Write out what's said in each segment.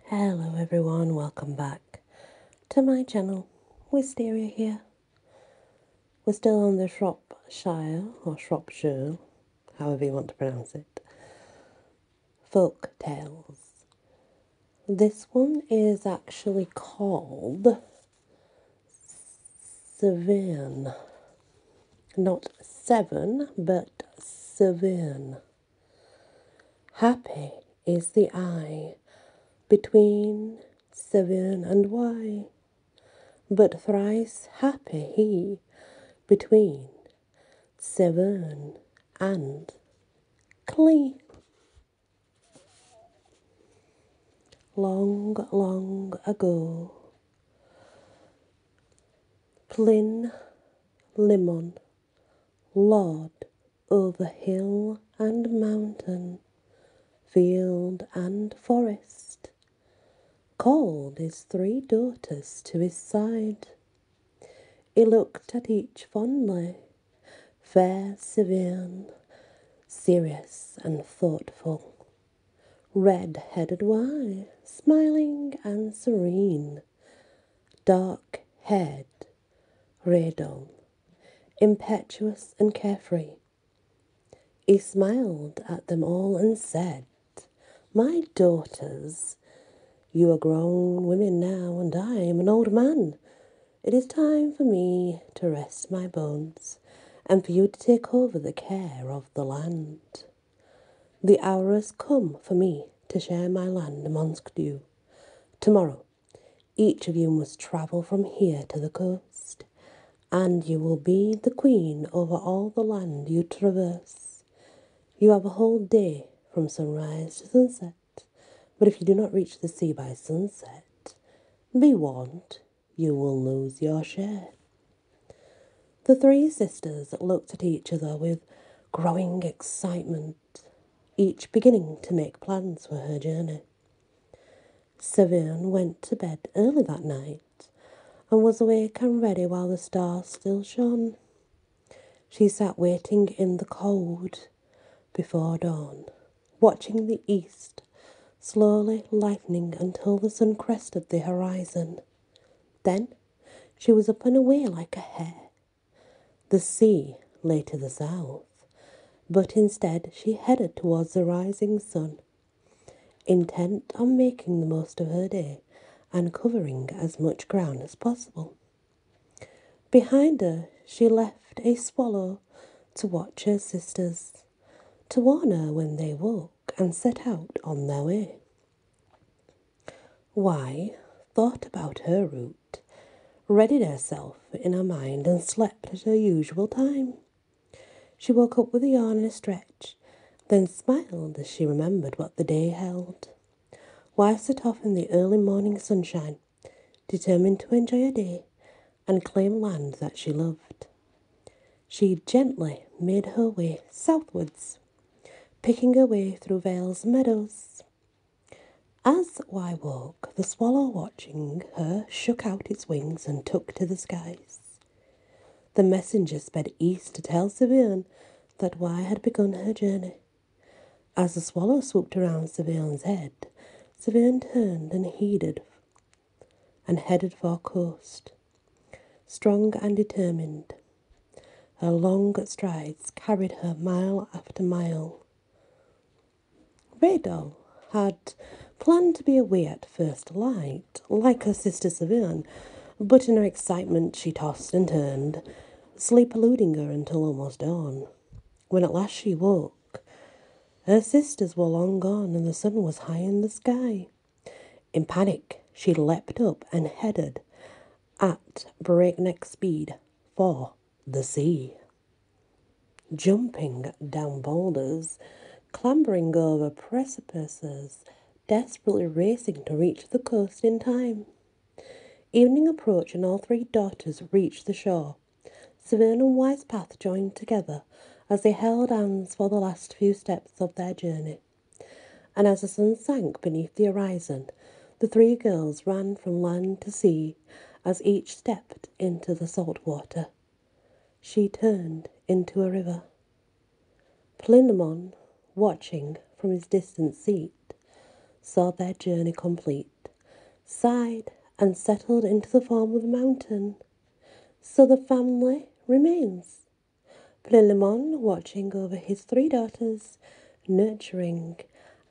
Hello everyone, welcome back to my channel. Wisteria here. We're still on the Shropshire, or Shropshire, however you want to pronounce it, folk tales. This one is actually called Severn. Not Severn, but Severn. Happy is the eye between Severn and Wye, but thrice happy he between Severn and Clee. Long, long ago, Plyn Limon, lord over hill and mountain, field and forest, called his three daughters to his side. He looked at each fondly, fair Severn, serious and thoughtful, red-headed Wye, smiling and serene, dark-haired Rheidol, impetuous and carefree. He smiled at them all and said, "My daughters, you are grown women now, and I am an old man. It is time for me to rest my bones, and for you to take over the care of the land. The hour has come for me to share my land amongst you. Tomorrow, each of you must travel from here to the coast, and you will be the queen over all the land you traverse. You have a whole day from sunrise to sunset, but if you do not reach the sea by sunset, be warned, you will lose your share." The three sisters looked at each other with growing excitement, each beginning to make plans for her journey. Severn went to bed early that night and was awake and ready while the stars still shone. She sat waiting in the cold before dawn, watching the east slowly lightening until the sun crested the horizon. Then she was up and away like a hare. The sea lay to the south, but instead she headed towards the rising sun, intent on making the most of her day and covering as much ground as possible. Behind her she left a swallow to watch her sisters, to warn her when they woke and set out on their way. Wye thought about her route, readied herself in her mind, and slept at her usual time. She woke up with a yawn and a stretch, then smiled as she remembered what the day held. Wye set off in the early morning sunshine, determined to enjoy her day and claim land that she loved. She gently made her way southwards, picking her way through vales and meadows. As Wye woke, the swallow watching her shook out its wings and took to the skies. The messenger sped east to tell Severn that Wye had begun her journey. As the swallow swooped around Severn's head, Severn turned and headed for coast. Strong and determined, her long strides carried her mile after mile. Rheidol had planned to be away at first light, like her sister Severn, but in her excitement she tossed and turned, sleep eluding her until almost dawn. When at last she woke, her sisters were long gone and the sun was high in the sky. In panic, she leapt up and headed at breakneck speed for the sea. Jumping down boulders, clambering over precipices, desperately racing to reach the coast in time. Evening approached and all three daughters reached the shore. Severn and Wye's path joined together as they held hands for the last few steps of their journey. And as the sun sank beneath the horizon, the three girls ran from land to sea as each stepped into the salt water. She turned into a river. Plynlimon, watching from his distant seat, saw their journey complete, sighed, and settled into the form of a mountain. So the family remains. Plinlimon watching over his 3 daughters, nurturing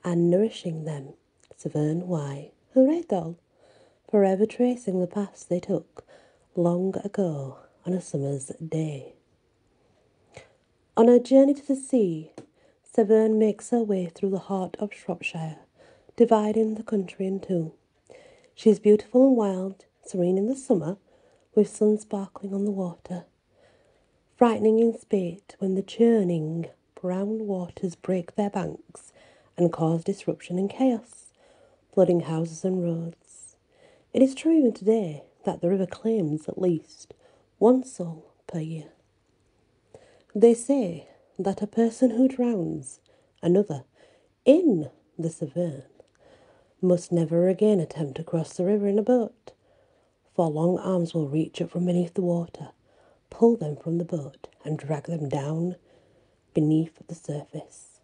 and nourishing them. Severn, why, Rheidol, forever tracing the paths they took long ago on a summer's day. On her journey to the sea, Severn makes her way through the heart of Shropshire, dividing the country in two. She is beautiful and wild, serene in the summer, with sun sparkling on the water, frightening in spate when the churning brown waters break their banks and cause disruption and chaos, flooding houses and roads. It is true even today that the river claims at least one soul per year. They say that a person who drowns another in the Severn must never again attempt to cross the river in a boat, for long arms will reach up from beneath the water, pull them from the boat, and drag them down beneath the surface.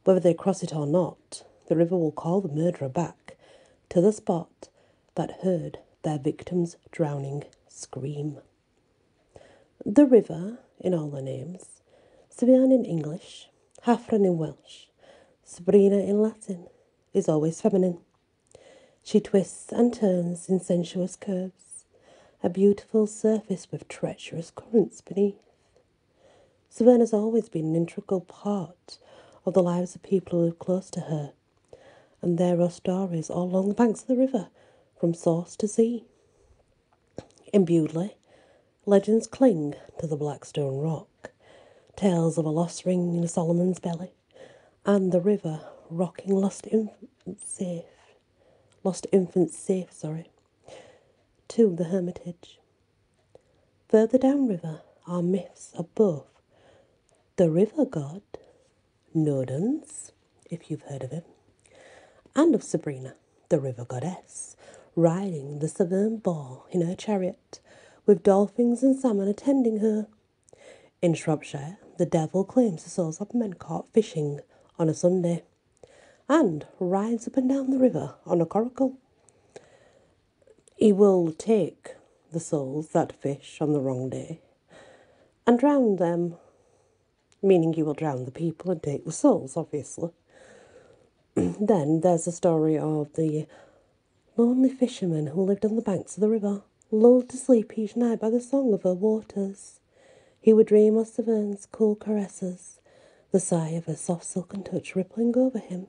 Whether they cross it or not, the river will call the murderer back to the spot that heard their victim's drowning scream. The river, in all the names, Severn in English, Hafren in Welsh, Sabrina in Latin, is always feminine. She twists and turns in sensuous curves, a beautiful surface with treacherous currents beneath. Severn has always been an integral part of the lives of people who live close to her, and there are stories all along the banks of the river, from source to sea. In Bewdley, legends cling to the black stone rock, tales of a lost ring in Solomon's belly, and the river rocking lost infants safe, to the hermitage. Further downriver are myths of both the river god, Nodens, if you've heard of him, and of Sabrina, the river goddess, riding the Severn ball in her chariot, with dolphins and salmon attending her. In Shropshire, the devil claims the souls of men caught fishing on a Sunday, and rides up and down the river on a coracle. He will take the souls that fish on the wrong day and drown them, meaning he will drown the people and take the souls, obviously. Then there's the story of the lonely fisherman who lived on the banks of the river, lulled to sleep each night by the song of her waters. He would dream of Severn's cool caresses, the sigh of her soft silken touch rippling over him,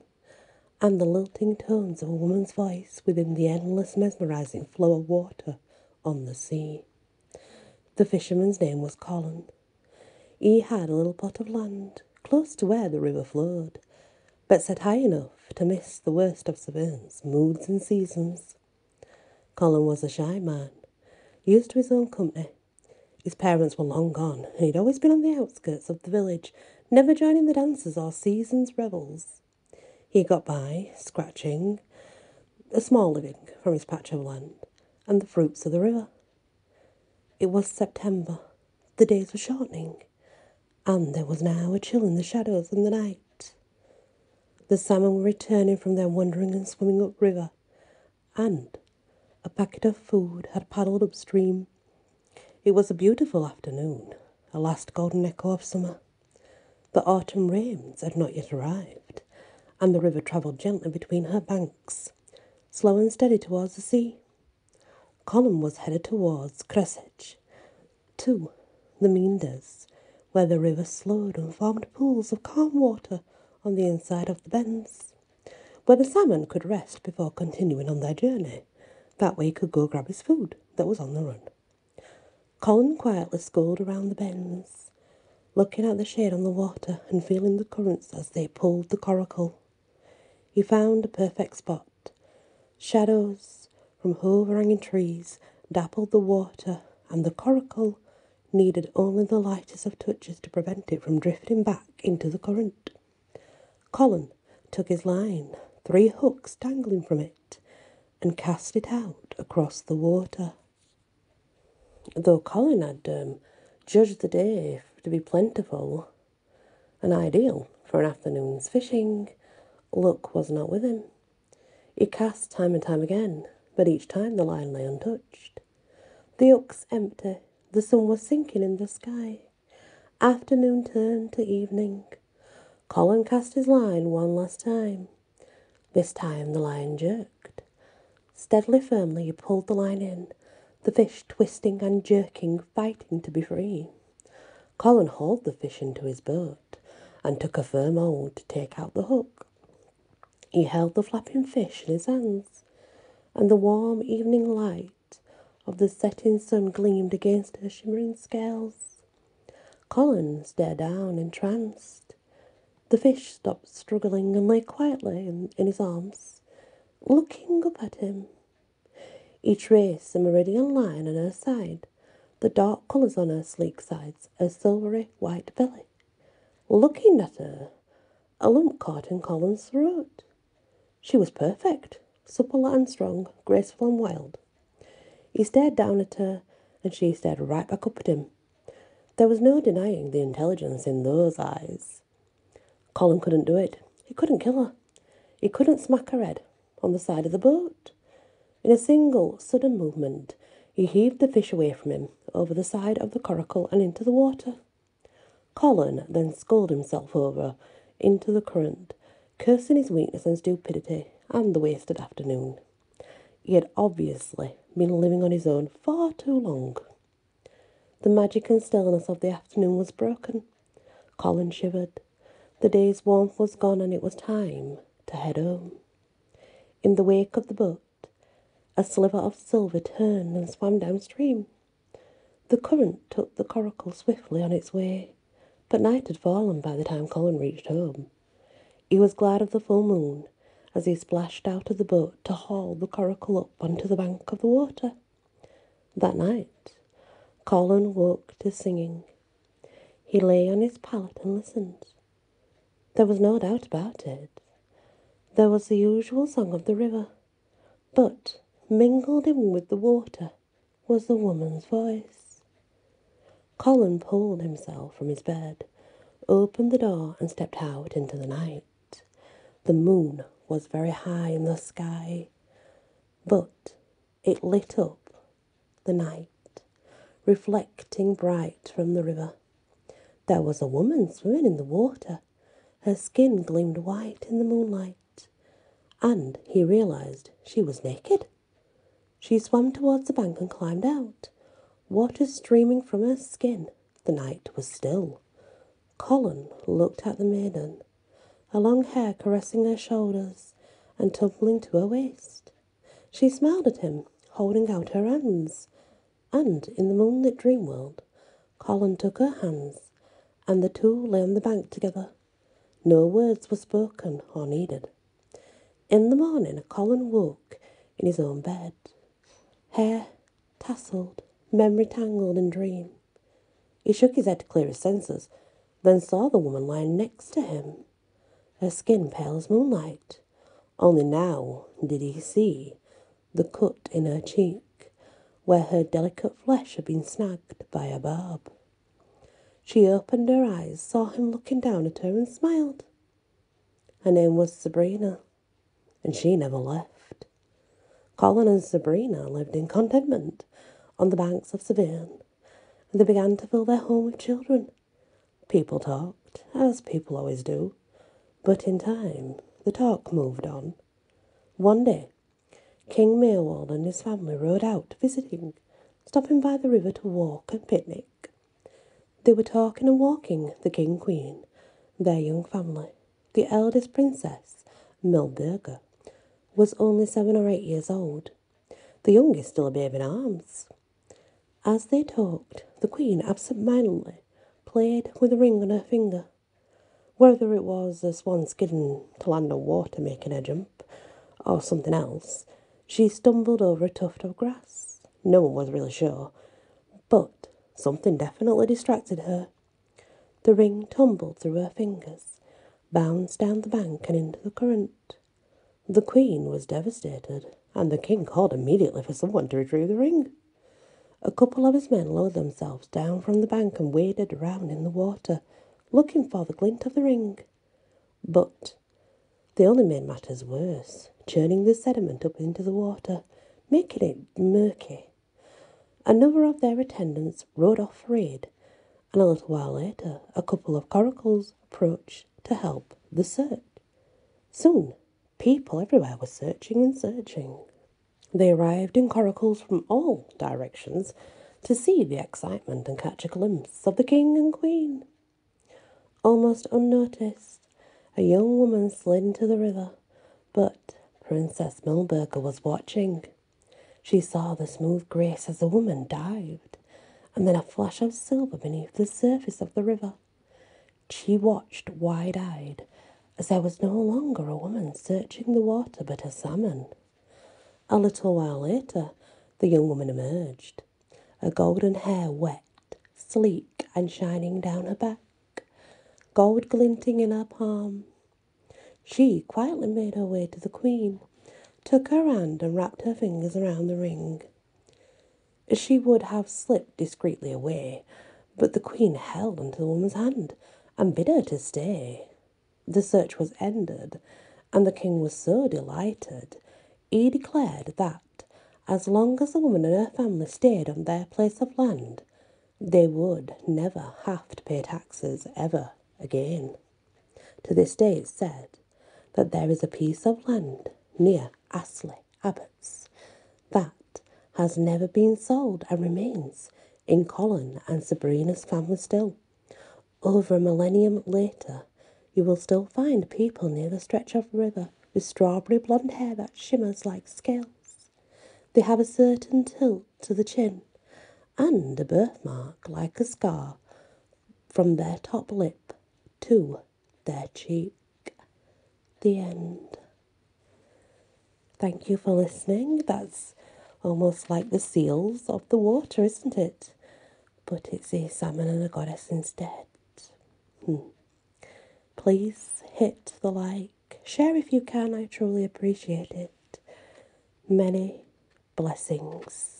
and the lilting tones of a woman's voice within the endless mesmerizing flow of water on the sea. The fisherman's name was Colin. He had a little plot of land close to where the river flowed, but set high enough to miss the worst of Severn's moods and seasons. Colin was a shy man, used to his own company. His parents were long gone, and he'd always been on the outskirts of the village, never joining the dances or season's revels. He got by, scratching a small living from his patch of land and the fruits of the river. It was September. The days were shortening, and there was now a chill in the shadows in the night. The salmon were returning from their wandering and swimming upriver, and a packet of food had paddled upstream. It was a beautiful afternoon, a last golden echo of summer. The autumn rains had not yet arrived, and the river travelled gently between her banks, slow and steady towards the sea. Colin was headed towards Cressetch, to the meanders, where the river slowed and formed pools of calm water on the inside of the bends, where the salmon could rest before continuing on their journey. That way he could go grab his food that was on the run. Colin quietly sculled around the bends, looking at the shade on the water and feeling the currents as they pulled the coracle. He found a perfect spot. Shadows from overhanging trees dappled the water, and the coracle needed only the lightest of touches to prevent it from drifting back into the current. Colin took his line, 3 hooks dangling from it, and cast it out across the water. Though Colin had judged the day to be plentiful and ideal for an afternoon's fishing, luck was not with him. He cast time and time again, but each time the line lay untouched. The hook's empty, the sun was sinking in the sky. Afternoon turned to evening. Colin cast his line one last time. This time the line jerked. Steadily, firmly, he pulled the line in, the fish twisting and jerking, fighting to be free. Colin hauled the fish into his boat and took a firm hold to take out the hook. He held the flapping fish in his hands, and the warm evening light of the setting sun gleamed against her shimmering scales. Colin stared down, entranced. The fish stopped struggling and lay quietly in his arms, looking up at him. He traced a meridian line on her side, the dark colours on her sleek sides, a silvery white belly. Looking at her, a lump caught in Colin's throat. She was perfect, supple and strong, graceful and wild. He stared down at her, and she stared right back up at him. There was no denying the intelligence in those eyes. Colin couldn't do it. He couldn't kill her. He couldn't smack her head on the side of the boat. In a single, sudden movement, he heaved the fish away from him, over the side of the coracle and into the water. Colin then sculled himself over into the current, cursing his weakness and stupidity and the wasted afternoon. He had obviously been living on his own far too long. The magic and stillness of the afternoon was broken. Colin shivered. The day's warmth was gone, and it was time to head home. In the wake of the boat, a sliver of silver turned and swam downstream. The current took the coracle swiftly on its way, but night had fallen by the time Colin reached home. He was glad of the full moon as he splashed out of the boat to haul the coracle up onto the bank of the water. That night, Colin woke to singing. He lay on his pallet and listened. There was no doubt about it. There was the usual song of the river, but mingled in with the water was the woman's voice. Colin pulled himself from his bed, opened the door and stepped out into the night. The moon was very high in the sky, but it lit up the night, reflecting bright from the river. There was a woman swimming in the water. Her skin gleamed white in the moonlight, and he realised she was naked. She swam towards the bank and climbed out, water streaming from her skin. The night was still. Colin looked at the maiden, her long hair caressing her shoulders and tumbling to her waist. She smiled at him, holding out her hands, and in the moonlit dream world, Colin took her hands, and the two lay on the bank together. No words were spoken or needed. In the morning, Colin woke in his own bed, hair tousled, memory tangled in dream. He shook his head to clear his senses, then saw the woman lying next to him, her skin pale as moonlight. Only now did he see the cut in her cheek, where her delicate flesh had been snagged by a barb. She opened her eyes, saw him looking down at her, and smiled. Her name was Sabrina, and she never left. Colin and Sabrina lived in contentment on the banks of Severn, and they began to fill their home with children. People talked, as people always do, but in time the talk moved on. One day, King Maywald and his family rode out visiting, stopping by the river to walk and picnic. They were talking and walking, the king, queen, their young family. The eldest princess, Milburga, was only 7 or 8 years old, the youngest still a babe in arms. As they talked, the queen absent-mindedly played with a ring on her finger. Whether it was a swan skidding to land on water making her jump, or something else, she stumbled over a tuft of grass. No one was really sure, but something definitely distracted her. The ring tumbled through her fingers, bounced down the bank and into the current. The queen was devastated, and the king called immediately for someone to retrieve the ring. A couple of his men lowered themselves down from the bank and waded around in the water, looking for the glint of the ring. But they only made matters worse. churning the sediment up into the water, making it murky. Another of their attendants rode off for aid, and a little while later a couple of coracles approached to help the search. Soon, people everywhere were searching and searching. They arrived in coracles from all directions to see the excitement and catch a glimpse of the king and queen. Almost unnoticed, a young woman slid into the river, but Princess Milburger was watching. She saw the smooth grace as the woman dived, and then a flash of silver beneath the surface of the river. She watched wide-eyed, as there was no longer a woman searching the water but a salmon. A little while later, the young woman emerged, her golden hair wet, sleek and shining down her back, gold glinting in her palm. She quietly made her way to the queen, took her hand and wrapped her fingers around the ring. She would have slipped discreetly away, but the queen held onto the woman's hand and bid her to stay. The search was ended, and the king was so delighted, he declared that, as long as the woman and her family stayed on their place of land, they would never have to pay taxes ever again. To this day it's said that there is a piece of land near Astley Abbots that has never been sold and remains in Colin and Sabrina's family still. Over a millennium later, you will still find people near the stretch of river with strawberry blonde hair that shimmers like scales. They have a certain tilt to the chin and a birthmark like a scar from their top lip to their cheek. The end. Thank you for listening. That's almost like the seals of the water, isn't it? But it's a salmon and a goddess instead. Please hit the like. Share if you can. I truly appreciate it. Many blessings.